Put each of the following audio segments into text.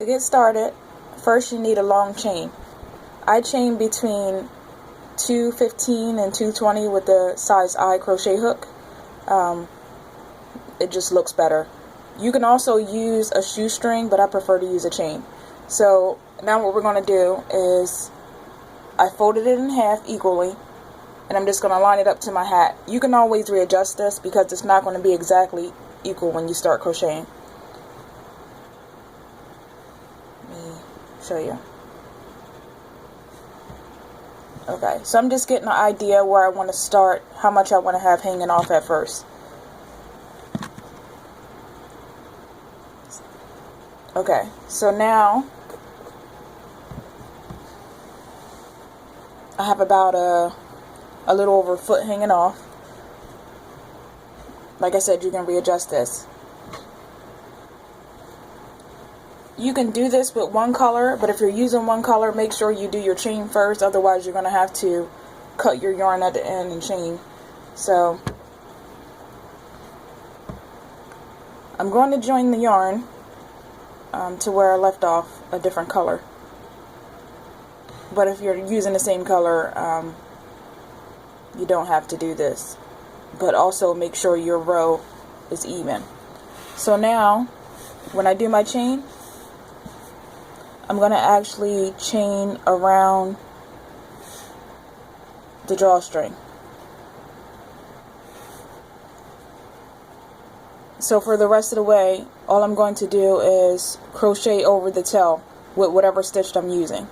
To get started, first you need a long chain. I chain between 215 and 220 with the size I crochet hook. It just looks better. You can also use a shoestring, but I prefer to use a chain. So now what we're going to do is I folded it in half equally, and I'm just going to line it up to my hat. You can always readjust this because it's not going to be exactly equal when you start crocheting. Show you. Okay, so I'm just getting an idea where I want to start, how much I want to have hanging off at first. Okay, so now I have about a little over a foot hanging off. Like I said, you can readjust this. You can do this with one color, but if you're using one color, make sure you do your chain first, otherwise you're going to have to cut your yarn at the end and chain. So I'm going to join the yarn to where I left off a different color. But if you're using the same color, you don't have to do this. But also make sure your row is even. So now, when I do my chain, I'm going to actually chain around the drawstring. So for the rest of the way, all I'm going to do is crochet over the tail with whatever stitch I'm using.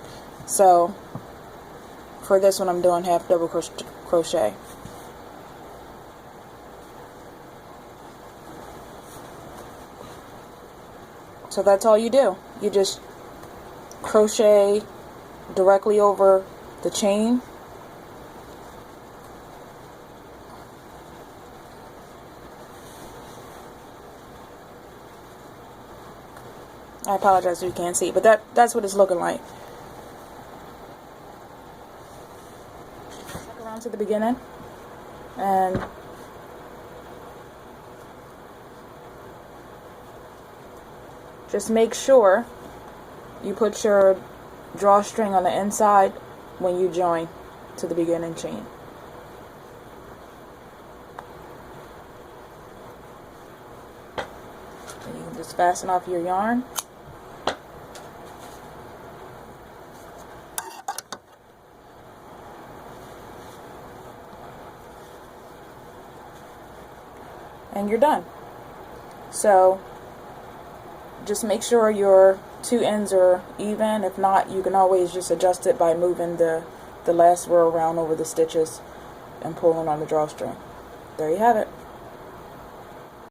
So for this one I'm doing half double crochet. So that's all you do. You just crochet directly over the chain. I apologize if you can't see, but that's what it's looking like. Back around to the beginning and just make sure you put your drawstring on the inside when you join to the beginning chain. And you can just fasten off your yarn. And you're done. So just make sure your two ends are even. If not, you can always just adjust it by moving the last row around over the stitches and pulling on the drawstring. There you have it.